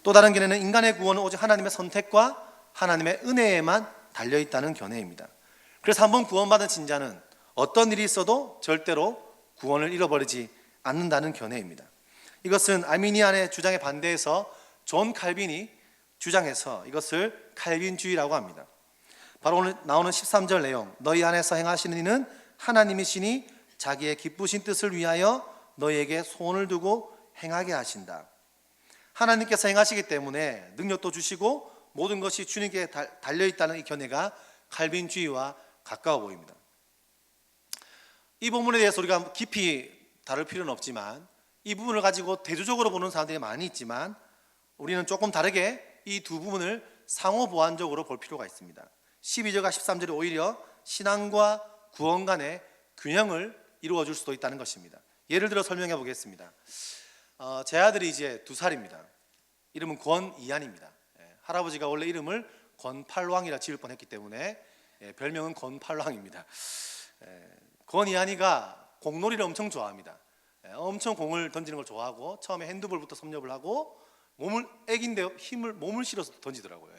또 다른 견해는 인간의 구원은 오직 하나님의 선택과 하나님의 은혜에만 달려있다는 견해입니다. 그래서 한번 구원받은 신자는 어떤 일이 있어도 절대로 구원을 잃어버리지 않는다는 견해입니다. 이것은 아르미니안의 주장에 반대해서 존 칼빈이 주장해서 이것을 칼빈주의라고 합니다. 바로 오늘 나오는 13절 내용, 너희 안에서 행하시는 이는 하나님이시니 자기의 기쁘신 뜻을 위하여 너희에게 소원을 두고 행하게 하신다. 하나님께서 행하시기 때문에 능력도 주시고 모든 것이 주님께 달려있다는 이 견해가 칼빈주의와 가까워 보입니다. 이 본문에 대해서 우리가 깊이 다룰 필요는 없지만 이 부분을 가지고 대조적으로 보는 사람들이 많이 있지만 우리는 조금 다르게 이 두 부분을 상호 보완적으로 볼 필요가 있습니다. 12절과 13절이 오히려 신앙과 구원 간의 균형을 이루어 줄 수도 있다는 것입니다. 예를 들어 설명해 보겠습니다. 제 아들이 이제 2살입니다. 이름은 권이한입니다. 할아버지가 원래 이름을 권팔왕이라 지을 뻔했기 때문에 별명은 권팔왕입니다. 권이한이가 공놀이를 엄청 좋아합니다. 엄청 공을 던지는 걸 좋아하고 처음에 핸드볼부터 섭렵을 하고 애기인데 몸을 실어서 던지더라고요.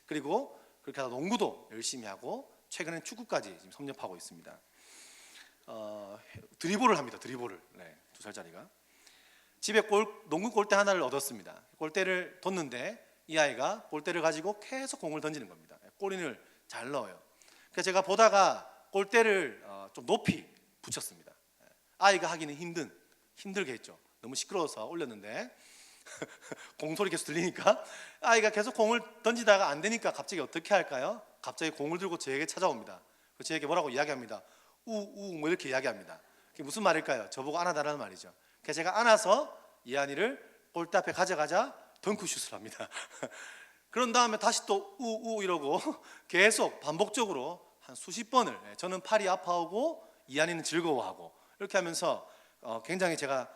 그리고 그렇게 하다 농구도 열심히 하고 최근엔 축구까지 지금 섭렵하고 있습니다. 드리블을 합니다. 드리블을. 2살짜리가 집에 농구 골대 하나를 얻었습니다. 골대를 뒀는데 이 아이가 골대를 가지고 계속 공을 던지는 겁니다. 골인을 잘 넣어요. 그래서 제가 보다가 골대를 좀 높이 붙였습니다. 아이가 하기는 힘들게 했죠. 너무 시끄러워서 올렸는데 공소리 계속 들리니까 아이가 계속 공을 던지다가 안 되니까 갑자기 어떻게 할까요? 갑자기 공을 들고 저에게 찾아옵니다. 그래서 저에게 뭐라고 이야기합니다. 우우 뭐 이렇게 이야기합니다. 그게 무슨 말일까요? 저보고 안아달라는 말이죠. 그래서 제가 안아서 이한이를 골대 앞에 가져가자 덩크슛을 합니다. 그런 다음에 다시 또 우우 이러고 계속 반복적으로 한 수십 번을 저는 팔이 아파하고 이한이는 즐거워하고 이렇게 하면서 굉장히 제가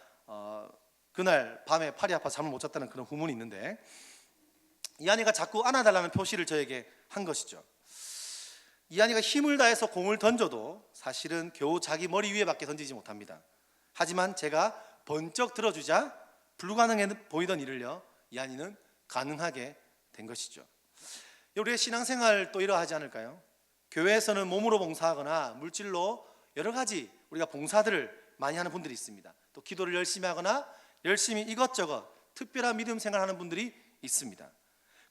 그날 밤에 팔이 아파서 잠을 못 잤다는 그런 후문이 있는데 이한이가 자꾸 안아달라는 표시를 저에게 한 것이죠. 이한이가 힘을 다해서 공을 던져도 사실은 겨우 자기 머리 위에밖에 던지지 못합니다. 하지만 제가 번쩍 들어주자 불가능해 보이던 일을요 이한이는 가능하게 된 것이죠. 우리의 신앙생활 또 이러하지 않을까요? 교회에서는 몸으로 봉사하거나 물질로 여러 가지 우리가 봉사들을 많이 하는 분들이 있습니다. 또 기도를 열심히 하거나 열심히 이것저것 특별한 믿음 생활하는 분들이 있습니다.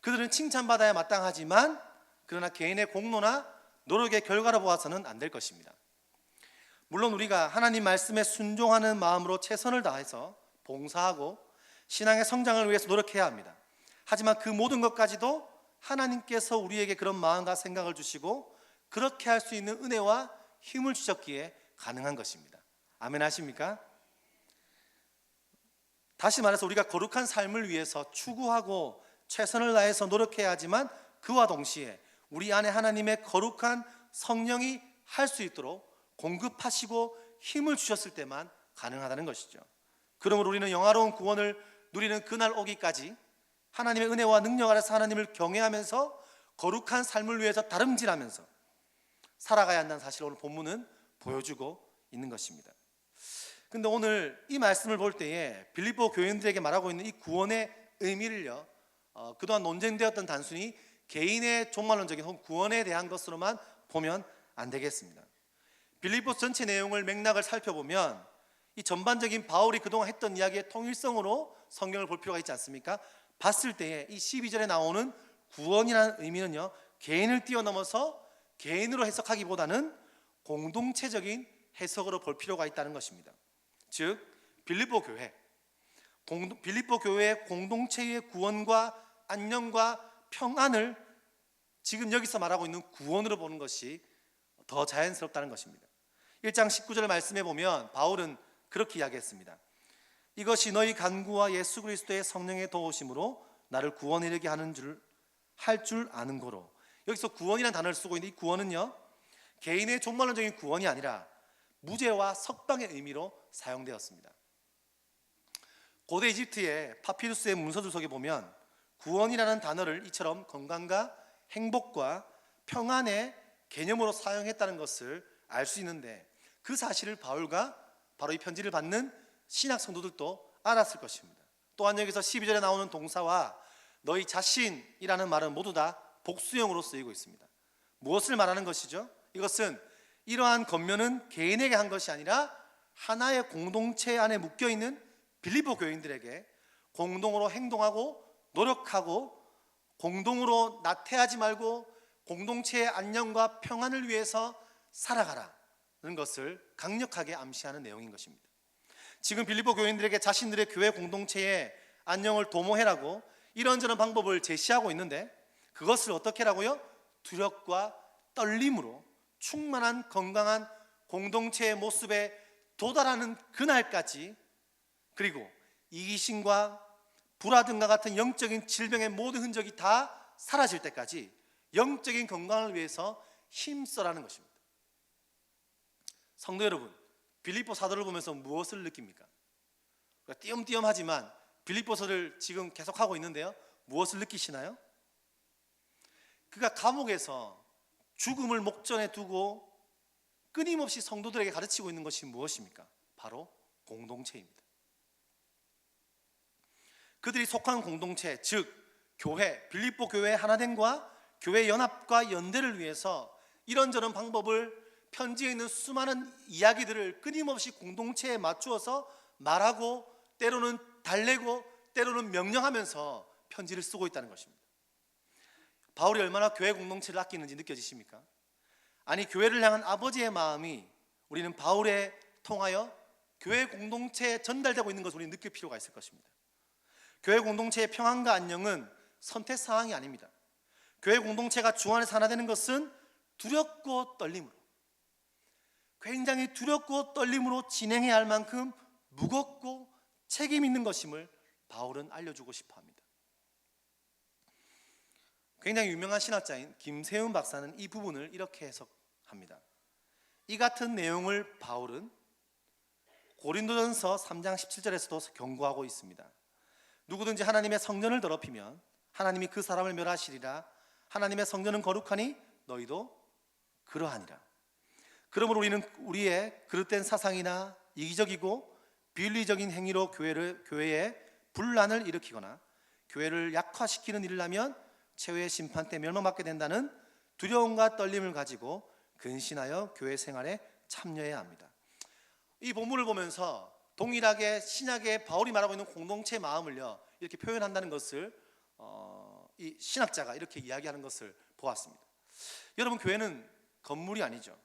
그들은 칭찬받아야 마땅하지만 그러나 개인의 공로나 노력의 결과로 보아서는 안 될 것입니다. 물론 우리가 하나님 말씀에 순종하는 마음으로 최선을 다해서 봉사하고 신앙의 성장을 위해서 노력해야 합니다. 하지만 그 모든 것까지도 하나님께서 우리에게 그런 마음과 생각을 주시고 그렇게 할 수 있는 은혜와 힘을 주셨기에 가능한 것입니다. 아멘 하십니까? 다시 말해서 우리가 거룩한 삶을 위해서 추구하고 최선을 다해서 노력해야 하지만 그와 동시에 우리 안에 하나님의 거룩한 성령이 할 수 있도록 공급하시고 힘을 주셨을 때만 가능하다는 것이죠. 그러므로 우리는 영화로운 구원을 누리는 그날 오기까지 하나님의 은혜와 능력 아래서 하나님을 경외하면서 거룩한 삶을 위해서 다름질하면서 살아가야 한다는 사실을 오늘 본문은 보여주고 있는 것입니다. 근데 오늘 이 말씀을 볼 때에 빌립보 교인들에게 말하고 있는 이 구원의 의미를요 그동안 논쟁되었던 단순히 개인의 종말론적인 혹은 구원에 대한 것으로만 보면 안 되겠습니다. 빌립보 전체 내용을 맥락을 살펴보면 이 전반적인 바울이 그동안 했던 이야기의 통일성으로 성경을 볼 필요가 있지 않습니까? 봤을 때에 이 12절에 나오는 구원이라는 의미는요 개인을 뛰어넘어서 개인으로 해석하기보다는 공동체적인 해석으로 볼 필요가 있다는 것입니다. 즉 빌립보 교회의 공동체의 구원과 안녕과 평안을 지금 여기서 말하고 있는 구원으로 보는 것이 더 자연스럽다는 것입니다. 1장 19절 말씀에 보면 바울은 그렇게 이야기했습니다. 이것이 너희 간구와 예수 그리스도의 성령의 도우심으로 나를 구원에 이르게 할 줄 아는 거로. 여기서 구원이라는 단어를 쓰고 있는데 이 구원은요 개인의 종말론적인 구원이 아니라 무죄와 석방의 의미로 사용되었습니다. 고대 이집트의 파피루스의 문서들 속에 보면 구원이라는 단어를 이처럼 건강과 행복과 평안의 개념으로 사용했다는 것을 알 수 있는데 그 사실을 바울과 바로 이 편지를 받는 신약 성도들도 알았을 것입니다. 또한 여기서 12절에 나오는 동사와 너희 자신이라는 말은 모두 다 복수형으로 쓰이고 있습니다. 무엇을 말하는 것이죠? 이것은 이러한 권면은 개인에게 한 것이 아니라 하나의 공동체 안에 묶여있는 빌립보 교인들에게 공동으로 행동하고 노력하고 공동으로 나태하지 말고 공동체의 안녕과 평안을 위해서 살아가라는 것을 강력하게 암시하는 내용인 것입니다. 지금 빌립보 교인들에게 자신들의 교회 공동체의 안녕을 도모해라고 이런저런 방법을 제시하고 있는데, 그것을 어떻게 하라고요? 두렵과 떨림으로 충만한 건강한 공동체의 모습에 도달하는 그날까지, 그리고 이기심과 불화 등과 같은 영적인 질병의 모든 흔적이 다 사라질 때까지 영적인 건강을 위해서 힘써라는 것입니다. 성도 여러분, 빌립보 사도를 보면서 무엇을 느낍니까? 띄엄띄엄하지만 빌립보서를 지금 계속하고 있는데요, 무엇을 느끼시나요? 그가 감옥에서 죽음을 목전에 두고 끊임없이 성도들에게 가르치고 있는 것이 무엇입니까? 바로 공동체입니다. 그들이 속한 공동체, 즉 교회, 빌립보 교회의 하나됨과 교회 연합과 연대를 위해서 이런저런 방법을, 편지에 있는 수많은 이야기들을 끊임없이 공동체에 맞추어서 말하고 때로는 달래고 때로는 명령하면서 편지를 쓰고 있다는 것입니다. 바울이 얼마나 교회 공동체를 아끼는지 느껴지십니까? 아니, 교회를 향한 아버지의 마음이 우리는 바울에 통하여 교회 공동체에 전달되고 있는 것을 우리는 느낄 필요가 있을 것입니다. 교회 공동체의 평안과 안녕은 선택사항이 아닙니다. 교회 공동체가 주 안에서 하나 되는 것은 두렵고 떨림으로, 굉장히 두렵고 떨림으로 진행해야 할 만큼 무겁고 책임 있는 것임을 바울은 알려주고 싶어 합니다. 굉장히 유명한 신학자인 김세훈 박사는 이 부분을 이렇게 해석합니다. 이 같은 내용을 바울은 고린도전서 3장 17절에서도 경고하고 있습니다. 누구든지 하나님의 성전을 더럽히면 하나님이 그 사람을 멸하시리라. 하나님의 성전은 거룩하니 너희도 그러하니라. 그러므로 우리는 우리의 그릇된 사상이나 이기적이고 비윤리적인 행위로 교회에 분란을 일으키거나 교회를 약화시키는 일을 하면 최후의 심판 때 멸망받게 된다는 두려움과 떨림을 가지고 근신하여 교회 생활에 참여해야 합니다. 이 본문을 보면서 동일하게 신약의 바울이 말하고 있는 공동체의 마음을요, 이렇게 표현한다는 것을 이 신학자가 이렇게 이야기하는 것을 보았습니다. 여러분, 교회는 건물이 아니죠.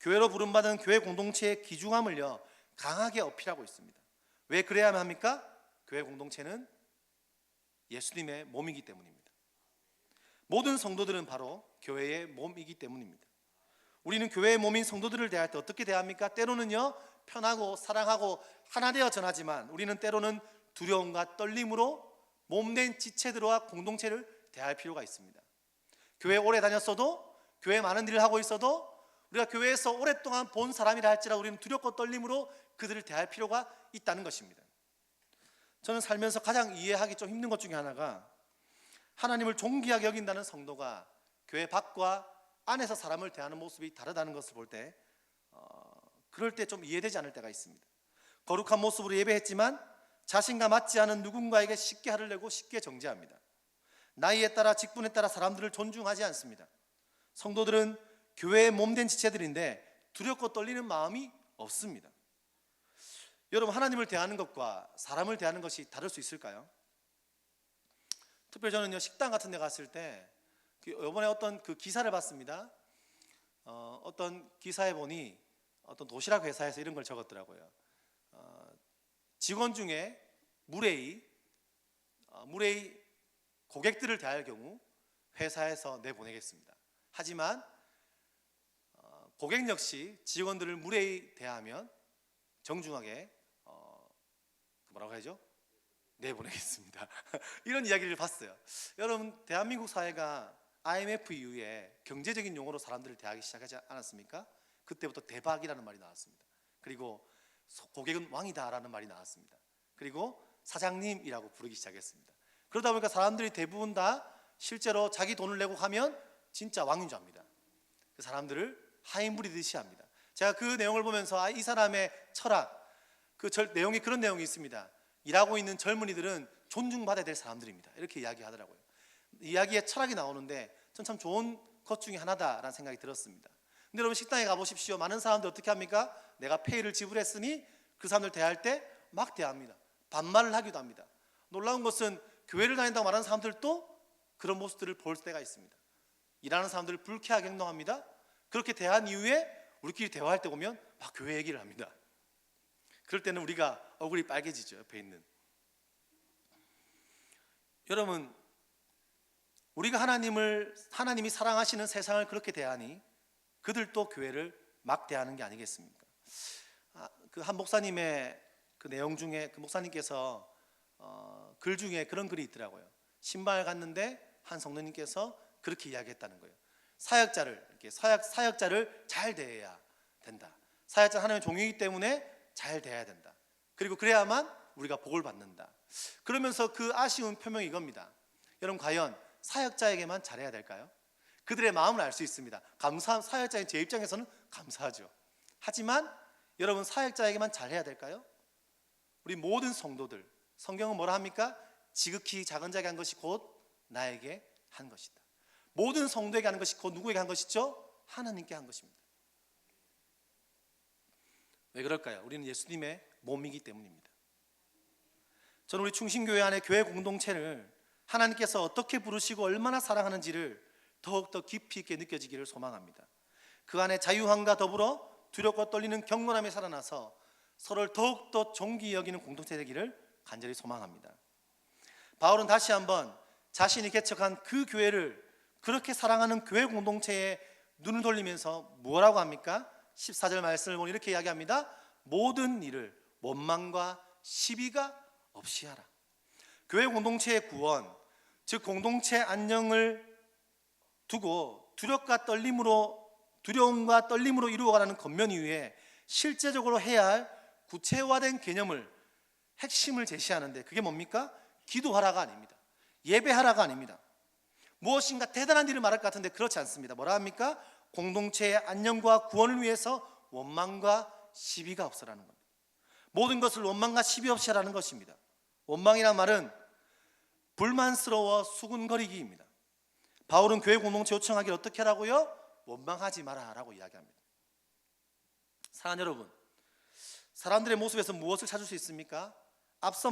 교회로 부름받은 교회 공동체의 귀중함을요, 강하게 어필하고 있습니다. 왜 그래야만 합니까? 교회 공동체는 예수님의 몸이기 때문입니다. 모든 성도들은 바로 교회의 몸이기 때문입니다. 우리는 교회의 몸인 성도들을 대할 때 어떻게 대합니까? 때로는요, 편하고 사랑하고 하나 되어 전하지만 우리는 때로는 두려움과 떨림으로 몸된 지체들과 공동체를 대할 필요가 있습니다. 교회 오래 다녔어도, 교회 많은 일을 하고 있어도, 우리가 교회에서 오랫동안 본 사람이라 할지라도 우리는 두렵고 떨림으로 그들을 대할 필요가 있다는 것입니다. 저는 살면서 가장 이해하기 좀 힘든 것 중에 하나가, 하나님을 존귀하게 여긴다는 성도가 교회 밖과 안에서 사람을 대하는 모습이 다르다는 것을 볼 때 그럴 때 좀 이해되지 않을 때가 있습니다. 거룩한 모습으로 예배했지만 자신과 맞지 않은 누군가에게 쉽게 화를 내고 쉽게 정죄합니다. 나이에 따라 직분에 따라 사람들을 존중하지 않습니다. 성도들은 교회의 몸된 지체들인데 두렵고 떨리는 마음이 없습니다. 여러분, 하나님을 대하는 것과 사람을 대하는 것이 다를 수 있을까요? 특별히 저는요, 식당 같은 데 갔을 때 이번에 어떤 그 기사를 봤습니다. 어떤 기사에 보니 어떤 도시락 회사에서 이런 걸 적었더라고요. 직원 중에 무례히 고객들을 대할 경우 회사에서 내보내겠습니다. 하지만 고객 역시 직원들을 무례히 대하면 정중하게 뭐라고 하죠? 내보내겠습니다. 이런 이야기를 봤어요. 여러분, 대한민국 사회가 IMF 이후에 경제적인 용어로 사람들을 대하기 시작하지 않았습니까? 그때부터 대박이라는 말이 나왔습니다. 그리고 고객은 왕이다라는 말이 나왔습니다. 그리고 사장님이라고 부르기 시작했습니다. 그러다 보니까 사람들이 대부분 다 실제로 자기 돈을 내고 가면 진짜 왕인 줄 압니다. 그 사람들을 하인 부리듯이 합니다. 제가 그 내용을 보면서 이 사람의 철학, 내용이 그런 내용이 있습니다. 일하고 있는 젊은이들은 존중받아야 될 사람들입니다. 이렇게 이야기하더라고요. 이야기에 철학이 나오는데 전 참 좋은 것 중에 하나다라는 생각이 들었습니다. 근데 여러분 식당에 가보십시오. 많은 사람들 어떻게 합니까? 내가 페이를 지불했으니 그 사람들 대할 때 막 대합니다. 반말을 하기도 합니다. 놀라운 것은 교회를 다닌다고 말하는 사람들도 그런 모습들을 볼 때가 있습니다. 일하는 사람들을 불쾌하게 행동합니다. 그렇게 대한 이후에 우리끼리 대화할 때 보면 막 교회 얘기를 합니다. 그럴 때는 우리가 얼굴이 빨개지죠. 옆에 있는 여러분, 우리가 하나님이 사랑하시는 세상을 그렇게 대하니 그들도 교회를 막 대하는 게 아니겠습니까? 그 한 목사님의 그 내용 중에 그 목사님께서 글 중에 그런 글이 있더라고요. 신방을 갔는데 한 성도님께서 그렇게 이야기했다는 거예요. 사역자를 잘 대해야 된다. 사역자 하나님의 종이기 때문에 잘 대해야 된다. 그리고 그래야만 우리가 복을 받는다. 그러면서 그 아쉬운 표명이 이겁니다. 여러분, 과연 사역자에게만 잘해야 될까요? 그들의 마음을 알 수 있습니다. 사역자인 제 입장에서는 감사하죠. 하지만 여러분, 사역자에게만 잘해야 될까요? 우리 모든 성도들, 성경은 뭐라 합니까? 지극히 작은 자에게 한 것이 곧 나에게 한 것이다. 모든 성도에게 하는 것이 곧 누구에게 한 것이죠? 하나님께 한 것입니다. 왜 그럴까요? 우리는 예수님의 몸이기 때문입니다. 저는 우리 충신교회 안에 교회 공동체를 하나님께서 어떻게 부르시고 얼마나 사랑하는지를 더욱더 깊이 있게 느껴지기를 소망합니다. 그 안에 자유함과 더불어 두렵고 떨리는 경건함이 살아나서 서로를 더욱더 존귀히 여기는 공동체 되기를 간절히 소망합니다. 바울은 다시 한번 자신이 개척한 그 교회를 그렇게 사랑하는 교회 공동체에 눈을 돌리면서 뭐라고 합니까? 14절 말씀을 보니 이렇게 이야기합니다. 모든 일을 원망과 시비가 없이 하라. 교회 공동체의 구원, 즉 공동체 안녕을 두고 두려움과 떨림으로 이루어가라는 겉면 이후에 실제적으로 해야 할 구체화된 개념을, 핵심을 제시하는데 그게 뭡니까? 기도하라가 아닙니다. 예배하라가 아닙니다. 무엇인가 대단한 일을 말할 것 같은데 그렇지 않습니다. 뭐라 합니까? 공동체의 안녕과 구원을 위해서 원망과 시비가 없으라는 겁니다. 모든 것을 원망과 시비 없이 하라는 것입니다. 원망이란 말은 불만스러워 수군거리기입니다. 바울은 교회 공동체 요청하기를 어떻게 하라고요? 원망하지 마라라고 이야기합니다. 사랑하는 여러분, 사람들의 모습에서 무엇을 찾을 수 있습니까? 앞서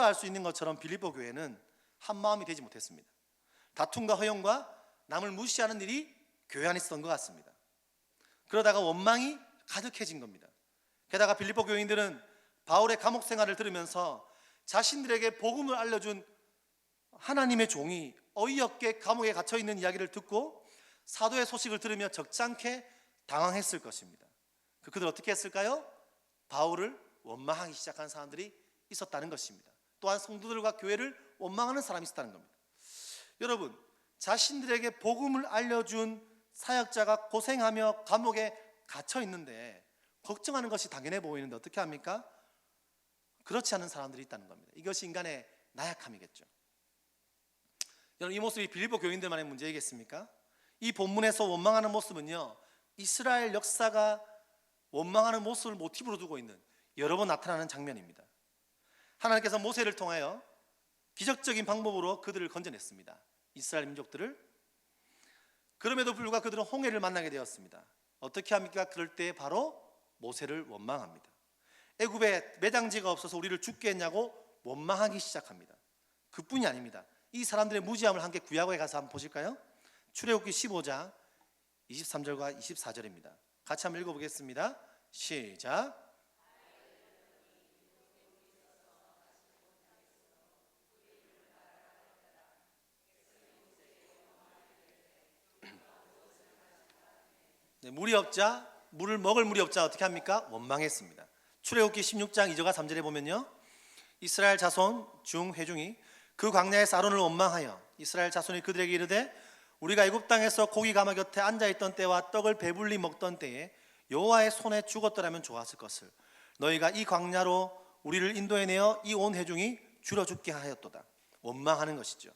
알 수 있는 것처럼 빌립보 교회는 한 마음이 되지 못했습니다. 다툼과 허용과 남을 무시하는 일이 교회 안에 있었던 것 같습니다. 그러다가 원망이 가득해진 겁니다. 게다가 빌립보 교인들은 바울의 감옥 생활을 들으면서 자신들에게 복음을 알려준 하나님의 종이 어이없게 감옥에 갇혀 있는 이야기를 듣고 사도의 소식을 들으며 적잖게 당황했을 것입니다. 그들 어떻게 했을까요? 바울을 원망하기 시작한 사람들이 있었다는 것입니다. 또한 성도들과 교회를 원망하는 사람이 있었다는 겁니다. 여러분, 자신들에게 복음을 알려준 사역자가 고생하며 감옥에 갇혀 있는데 걱정하는 것이 당연해 보이는데 어떻게 합니까? 그렇지 않은 사람들이 있다는 겁니다. 이것이 인간의 나약함이겠죠. 여러분, 이 모습이 빌립보 교인들만의 문제이겠습니까? 이 본문에서 원망하는 모습은요, 이스라엘 역사가 원망하는 모습을 모티브로 두고 있는 여러 번 나타나는 장면입니다. 하나님께서 모세를 통하여 기적적인 방법으로 그들을 건져냈습니다. 이스라엘 민족들을. 그럼에도 불구하고 그들은 홍해를 만나게 되었습니다. 어떻게 합니까? 그럴 때 바로 모세를 원망합니다. 애굽에 매장지가 없어서 우리를 죽게 했냐고 원망하기 시작합니다. 그뿐이 아닙니다. 이 사람들의 무지함을 함께 구약에 가서 한번 보실까요? 출애굽기 15장 23절과 24절입니다. 같이 한번 읽어보겠습니다. 시작. 네, 물을 먹을 물이 없자 어떻게 합니까? 원망했습니다. 출애굽기 16장 2절과 3절에 보면요, 이스라엘 자손 중 회중이 그 광야에서 아론을 원망하여 이스라엘 자손이 그들에게 이르되 우리가 애굽 땅에서 고기 가마 곁에 앉아있던 때와 떡을 배불리 먹던 때에 여호와의 손에 죽었더라면 좋았을 것을 너희가 이 광야로 우리를 인도해내어 이 온 회중이 줄어 죽게 하였도다. 원망하는 것이죠.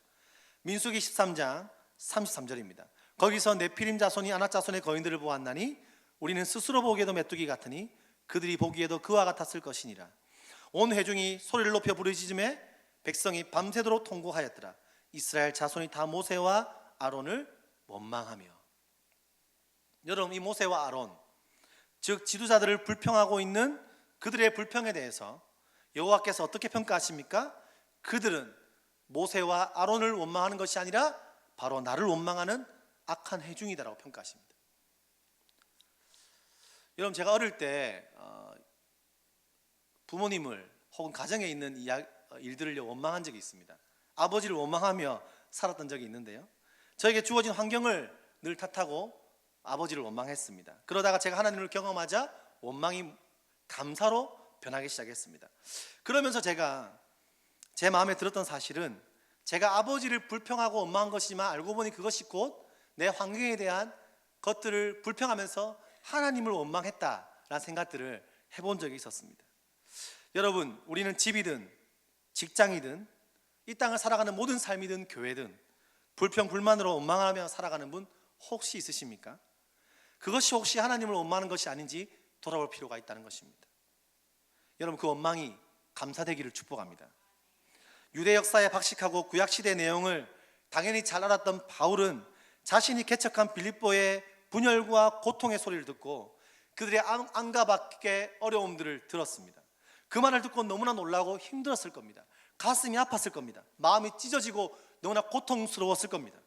민수기 13장 33절입니다. 거기서 네피림 자손이 아낙 자손의 거인들을 보았나니 우리는 스스로 보기에도 메뚜기 같으니 그들이 보기에도 그와 같았을 것이니라. 온 회중이 소리를 높여 부르짖음에 백성이 밤새도록 통곡하였더라. 이스라엘 자손이 다 모세와 아론을 원망하며. 여러분, 이 모세와 아론, 즉 지도자들을 불평하고 있는 그들의 불평에 대해서 여호와께서 어떻게 평가하십니까? 그들은 모세와 아론을 원망하는 것이 아니라 바로 나를 원망하는 악한 회중이다라고 평가하십니다. 여러분, 제가 어릴 때 부모님을 혹은 가정에 있는 일들을 원망한 적이 있습니다. 아버지를 원망하며 살았던 적이 있는데요, 저에게 주어진 환경을 늘 탓하고 아버지를 원망했습니다. 그러다가 제가 하나님을 경험하자 원망이 감사로 변하기 시작했습니다. 그러면서 제가 제 마음에 들었던 사실은 제가 아버지를 불평하고 원망한 것이지만 알고 보니 그것이 곧 내 환경에 대한 것들을 불평하면서 하나님을 원망했다라는 생각들을 해본 적이 있었습니다. 여러분, 우리는 집이든 직장이든 이 땅을 살아가는 모든 삶이든 교회든 불평 불만으로 원망하며 살아가는 분 혹시 있으십니까? 그것이 혹시 하나님을 원망하는 것이 아닌지 돌아볼 필요가 있다는 것입니다. 여러분, 그 원망이 감사되기를 축복합니다. 유대 역사에 박식하고 구약시대 내용을 당연히 잘 알았던 바울은 자신이 개척한 빌립보의 분열과 고통의 소리를 듣고 그들의 안과 밖의 어려움들을 들었습니다. 그 말을 듣고 너무나 놀라고 힘들었을 겁니다. 가슴이 아팠을 겁니다. 마음이 찢어지고 너무나 고통스러웠을 겁니다.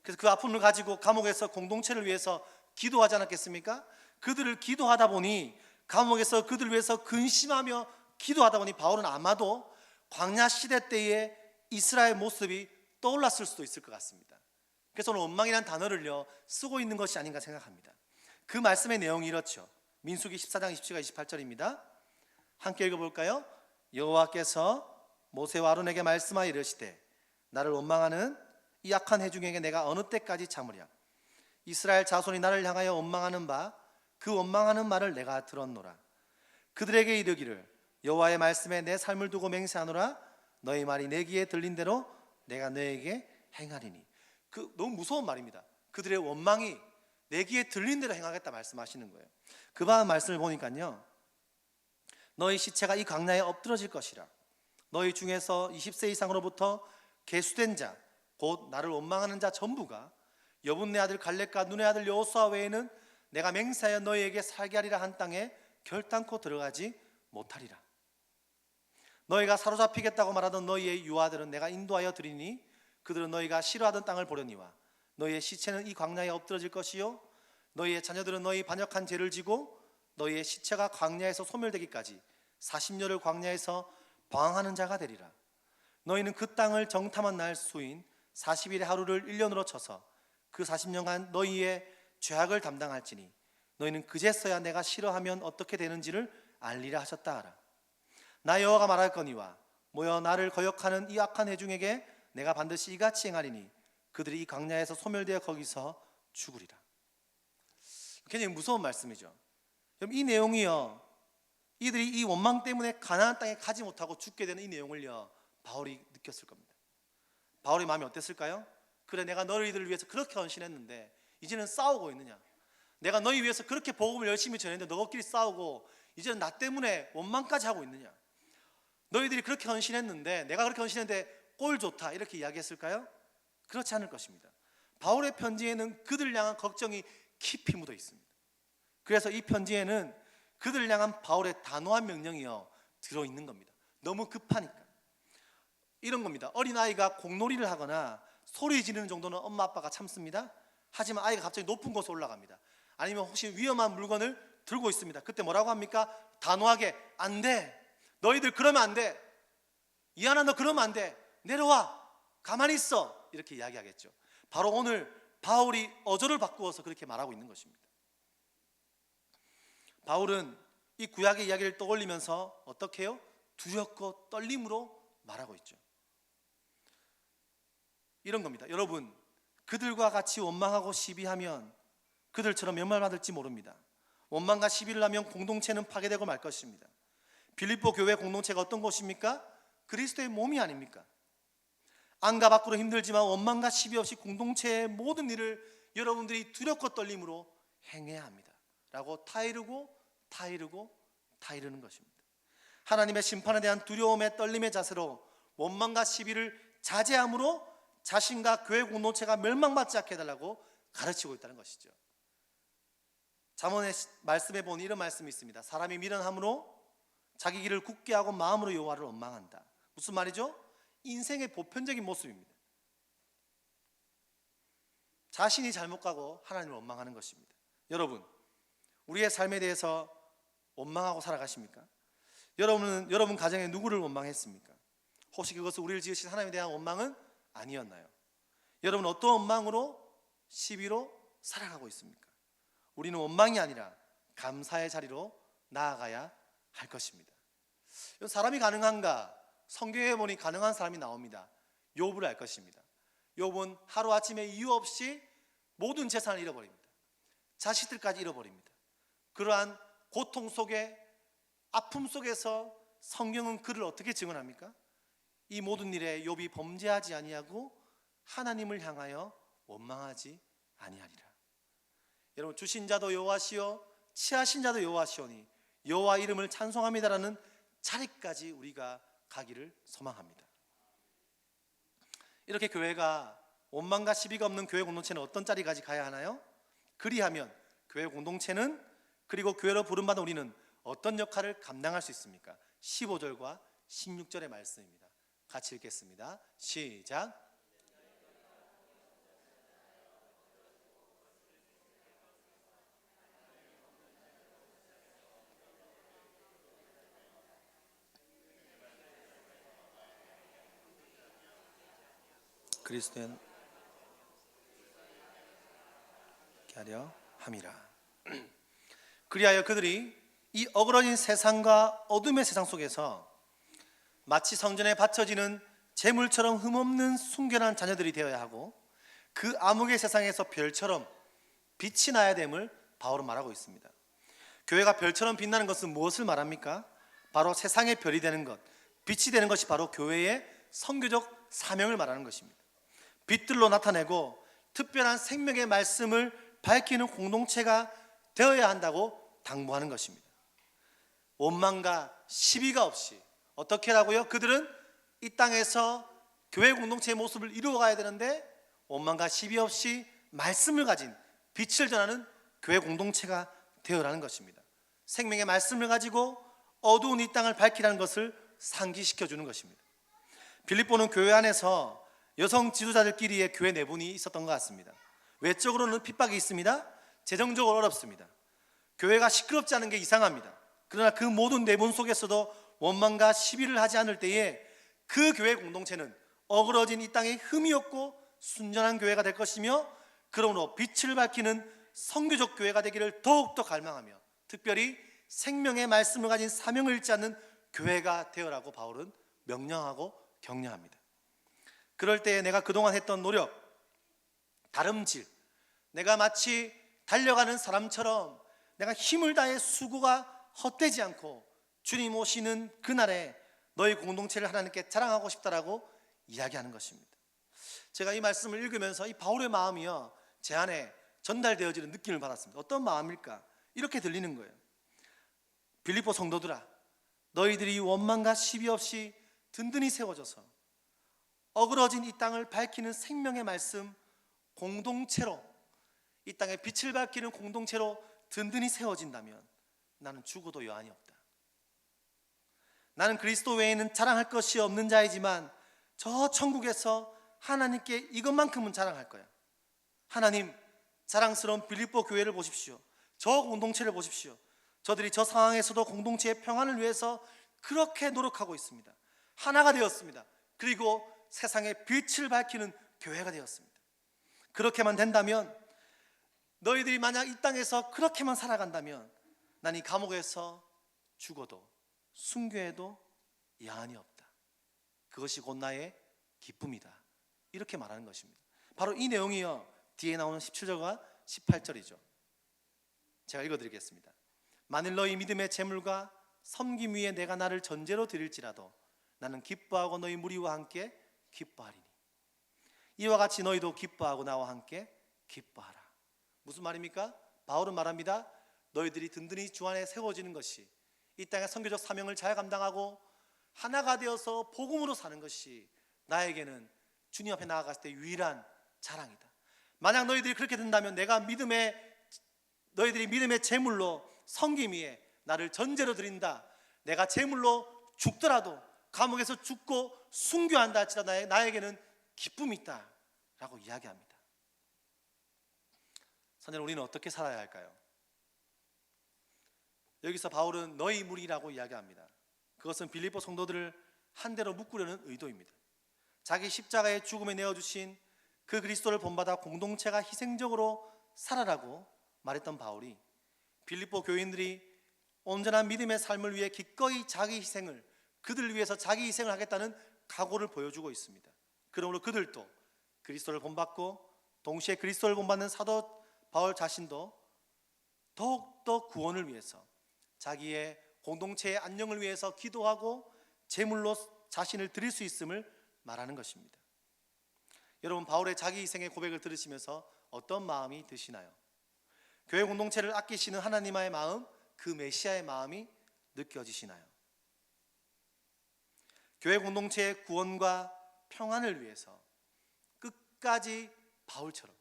그래서 그 아픔을 가지고 감옥에서 공동체를 위해서 기도하지 않았겠습니까? 그들을 기도하다 보니, 감옥에서 그들을 위해서 근심하며 기도하다 보니 바울은 아마도 광야 시대 때의 이스라엘 모습이 떠올랐을 수도 있을 것 같습니다. 그래서 오늘 원망이라는 단어를요 쓰고 있는 것이 아닌가 생각합니다. 그 말씀의 내용이 이렇죠. 민수기 14장 27과 28절입니다. 함께 읽어볼까요? 여호와께서 모세와 아론에게 말씀하여 이르시되 나를 원망하는 이 악한 회중에게 내가 어느 때까지 참으랴. 이스라엘 자손이 나를 향하여 원망하는 바 그 원망하는 말을 내가 들었노라. 그들에게 이르기를 여호와의 말씀에 내 삶을 두고 맹세하노라. 너희 말이 내 귀에 들린 대로 내가 너에게 행하리니. 너무 무서운 말입니다. 그들의 원망이 내 귀에 들린 대로 행하겠다 말씀하시는 거예요. 그 다음 말씀을 보니까요, 너희 시체가 이 광야에 엎드러질 것이라. 너희 중에서 20세 이상으로부터 계수된 자, 곧 나를 원망하는 자 전부가 여분네 아들 갈렙과 눈의 아들 여호수아 외에는 내가 맹세하여 너희에게 살게 하리라 한 땅에 결단코 들어가지 못하리라. 너희가 사로잡히겠다고 말하던 너희의 유아들은 내가 인도하여 드리니 그들은 너희가 싫어하던 땅을 보려니와 너희의 시체는 이 광야에 엎드러질 것이요 너희의 자녀들은 너희 반역한 죄를 지고 너희의 시체가 광야에서 소멸되기까지 40년을 광야에서 방황하는 자가 되리라. 너희는 그 땅을 정탐한 날 수인 40일의 하루를 1년으로 쳐서 그 40년간 너희의 죄악을 담당할지니 너희는 그제서야 내가 싫어하면 어떻게 되는지를 알리라 하셨다 하라. 나 여호와가 말할거니와 모여 나를 거역하는 이 악한 회중에게 내가 반드시 이같이 행하리니 그들이 이 광야에서 소멸되어 거기서 죽으리라. 굉장히 무서운 말씀이죠. 이 내용이요, 이들이 이 원망 때문에 가나안 땅에 가지 못하고 죽게 되는 이 내용을요 바울이 느꼈을 겁니다. 바울의 마음이 어땠을까요? 그래, 내가 너희들을 위해서 그렇게 헌신했는데 이제는 싸우고 있느냐? 내가 너희 위해서 그렇게 복음을 열심히 전했는데 너희끼리 싸우고 이제는 나 때문에 원망까지 하고 있느냐? 너희들이 그렇게 헌신했는데, 내가 그렇게 헌신했는데 꼴 좋다 이렇게 이야기했을까요? 그렇지 않을 것입니다. 바울의 편지에는 그들 향한 걱정이 깊이 묻어 있습니다. 그래서 이 편지에는 그들 향한 바울의 단호한 명령이요 들어있는 겁니다. 너무 급하니까. 이런 겁니다. 어린아이가 공놀이를 하거나 소리 지르는 정도는 엄마 아빠가 참습니다. 하지만 아이가 갑자기 높은 곳에 올라갑니다. 아니면 혹시 위험한 물건을 들고 있습니다. 그때 뭐라고 합니까? 단호하게 안 돼, 너희들 그러면 안 돼, 이하나 너 그러면 안 돼, 내려와, 가만히 있어, 이렇게 이야기하겠죠. 바로 오늘 바울이 어조를 바꾸어서 그렇게 말하고 있는 것입니다. 바울은 이 구약의 이야기를 떠올리면서 어떻게 해요? 두렵고 떨림으로 말하고 있죠. 이런 겁니다. 여러분, 그들과 같이 원망하고 시비하면 그들처럼 멸망받을지 모릅니다. 원망과 시비를 하면 공동체는 파괴되고 말 것입니다. 빌립보 교회 공동체가 어떤 곳입니까? 그리스도의 몸이 아닙니까? 안과 밖으로 힘들지만 원망과 시비 없이 공동체의 모든 일을 여러분들이 두렵고 떨림으로 행해야 합니다 라고 타이르는 것입니다. 하나님의 심판에 대한 두려움의 떨림의 자세로 원망과 시비를 자제함으로 자신과 교회 공동체가 멸망받지 않게 해달라고 가르치고 있다는 것이죠. 잠언의 말씀에 보니 이런 말씀이 있습니다. 사람이 미련함으로 자기 길을 굳게 하고 마음으로 여호와를 원망한다. 무슨 말이죠? 인생의 보편적인 모습입니다. 자신이 잘못 가고 하나님을 원망하는 것입니다. 여러분, 우리의 삶에 대해서 원망하고 살아가십니까? 여러분 가정에 누구를 원망했습니까? 혹시 그것은 우리를 지으신 하나님에 대한 원망은 아니었나요? 여러분 어떤 원망으로 시비로 살아가고 있습니까? 우리는 원망이 아니라 감사의 자리로 나아가야 할 것입니다. 사람이 가능한가? 성경에 보니 가능한 사람이 나옵니다. 욥을 알 것입니다. 욥은 하루아침에 이유 없이 모든 재산을 잃어버립니다. 자식들까지 잃어버립니다. 그러한 고통 속에, 아픔 속에서 성경은 그를 어떻게 증언합니까? 이 모든 일에 욥이 범죄하지 아니하고 하나님을 향하여 원망하지 아니하리라. 여러분, 주신 자도 여호와시요 취하신 자도 여호와시오니 여호와 이름을 찬송합니다라는 자리까지 우리가 가기를 소망합니다. 이렇게 교회가 원망과 시비가 없는 교회 공동체는 어떤 자리까지 가야 하나요? 그리하면 교회 공동체는, 그리고 교회로 부름받은 우리는 어떤 역할을 감당할 수 있습니까? 15절과 16절의 말씀입니다. 같이 읽겠습니다. 시작. 그리스도는 하려 함이라. 그리하여 그들이 이 어그러진 세상과 어둠의 세상 속에서 마치 성전에 바쳐지는 재물처럼 흠없는 순결한 자녀들이 되어야 하고 그 암흑의 세상에서 별처럼 빛이 나야 됨을 바울은 말하고 있습니다. 교회가 별처럼 빛나는 것은 무엇을 말합니까? 바로 세상의 별이 되는 것, 빛이 되는 것이 바로 교회의 선교적 사명을 말하는 것입니다. 빛들로 나타내고 특별한 생명의 말씀을 밝히는 공동체가 되어야 한다고 당부하는 것입니다. 원망과 시비가 없이 어떻게 하라고요? 그들은 이 땅에서 교회 공동체의 모습을 이루어가야 되는데 원망과 시비 없이 말씀을 가진 빛을 전하는 교회 공동체가 되어라는 것입니다. 생명의 말씀을 가지고 어두운 이 땅을 밝히라는 것을 상기시켜주는 것입니다. 빌립보는 교회 안에서 여성 지도자들끼리의 교회 내분이 있었던 것 같습니다. 외적으로는 핍박이 있습니다. 재정적으로 어렵습니다. 교회가 시끄럽지 않은 게 이상합니다. 그러나 그 모든 내분 속에서도 원망과 시비를 하지 않을 때에 그 교회 공동체는 어그러진 이 땅에 흠이 없고 순전한 교회가 될 것이며, 그러므로 빛을 밝히는 선교적 교회가 되기를 더욱더 갈망하며 특별히 생명의 말씀을 가진 사명을 잃지 않는 교회가 되어라고 바울은 명령하고 격려합니다. 그럴 때에 내가 그동안 했던 노력, 다름질, 내가 마치 달려가는 사람처럼 내가 힘을 다해 수고가 헛되지 않고 주님 오시는 그날에 너희 공동체를 하나님께 자랑하고 싶다라고 이야기하는 것입니다. 제가 이 말씀을 읽으면서 이 바울의 마음이요, 제 안에 전달되어지는 느낌을 받았습니다. 어떤 마음일까? 이렇게 들리는 거예요. 빌립보 성도들아, 너희들이 원망과 시비 없이 든든히 세워져서 어그러진 이 땅을 밝히는 생명의 말씀 공동체로, 이 땅에 빛을 밝히는 공동체로 든든히 세워진다면 나는 죽어도 여한이 없다. 나는 그리스도 외에는 자랑할 것이 없는 자이지만 저 천국에서 하나님께 이것만큼은 자랑할 거야. 하나님, 자랑스러운 빌립보 교회를 보십시오. 저 공동체를 보십시오. 저들이 저 상황에서도 공동체의 평안을 위해서 그렇게 노력하고 있습니다. 하나가 되었습니다. 그리고 세상의 빛을 밝히는 교회가 되었습니다. 그렇게만 된다면, 너희들이 만약 이 땅에서 그렇게만 살아간다면 난 이 감옥에서 죽어도 순교해도 여한이 없다. 그것이 곧 나의 기쁨이다. 이렇게 말하는 것입니다. 바로 이 내용이요, 뒤에 나오는 17절과 18절이죠. 제가 읽어드리겠습니다. 만일 너희 믿음의 재물과 섬김 위에 내가 나를 전제로 드릴지라도 나는 기뻐하고 너희 무리와 함께 기뻐하리니 이와 같이 너희도 기뻐하고 나와 함께 기뻐하라. 무슨 말입니까? 바울은 말합니다. 너희들이 든든히 주 안에 세워지는 것이 이 땅의 선교적 사명을 잘 감당하고 하나가 되어서 복음으로 사는 것이 나에게는 주님 앞에 나아갔을 때 유일한 자랑이다. 만약 너희들이 그렇게 된다면 내가 너희들이 믿음의 제물로 섬김 위에 나를 전제로 드린다. 내가 제물로 죽더라도 감옥에서 죽고 순교한다 할지라도 나에게는 기쁨이 있다 라고 이야기합니다. 선생님, 우리는 어떻게 살아야 할까요? 여기서 바울은 너희 무리라고 이야기합니다. 그것은 빌립보 성도들을 한 대로 묶으려는 의도입니다. 자기 십자가의 죽음에 내어주신 그 그리스도를 본받아 공동체가 희생적으로 살아라고 말했던 바울이 빌립보 교인들이 온전한 믿음의 삶을 위해 기꺼이 자기 희생을, 그들을 위해서 자기 희생을 하겠다는 각오를 보여주고 있습니다. 그러므로 그들도 그리스도를 본받고 동시에 그리스도를 본받는 사도 바울 자신도 더욱더 구원을 위해서, 자기의 공동체의 안녕을 위해서 기도하고 제물로 자신을 드릴 수 있음을 말하는 것입니다. 여러분, 바울의 자기 희생의 고백을 들으시면서 어떤 마음이 드시나요? 교회 공동체를 아끼시는 하나님의 마음, 그 메시아의 마음이 느껴지시나요? 교회 공동체의 구원과 평안을 위해서 끝까지 바울처럼,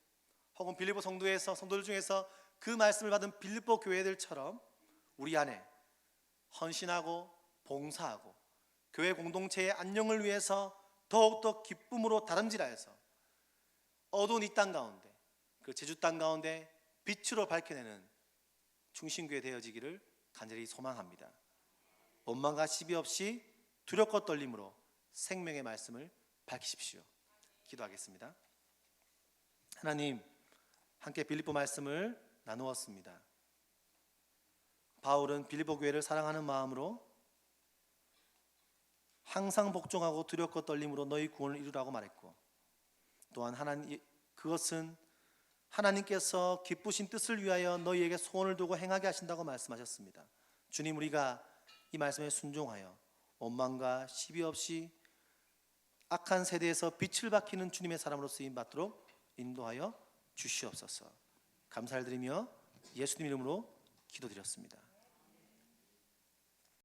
혹은 빌립보 성도들 중에서 그 말씀을 받은 빌립보 교회들처럼 우리 안에 헌신하고 봉사하고 교회 공동체의 안녕을 위해서 더욱더 기쁨으로 다름질하여서 어두운 이 땅 가운데, 그 제주 땅 가운데 빛으로 밝혀내는 중심교회 되어지기를 간절히 소망합니다. 원망과 시비 없이 두렵고 떨림으로 생명의 말씀을 밝히십시오. 기도하겠습니다. 하나님, 함께 빌립보 말씀을 나누었습니다. 바울은 빌립보 교회를 사랑하는 마음으로 항상 복종하고 두렵고 떨림으로 너희 구원을 이루라고 말했고, 또한 그것은 하나님께서 기쁘신 뜻을 위하여 너희에게 소원을 두고 행하게 하신다고 말씀하셨습니다. 주님, 우리가 이 말씀에 순종하여 원망과 시비 없이 악한 세대에서 빛을 밝히는 주님의 사람으로 쓰임 받도록 인도하여 주시옵소서. 감사를 드리며 예수님 이름으로 기도드렸습니다.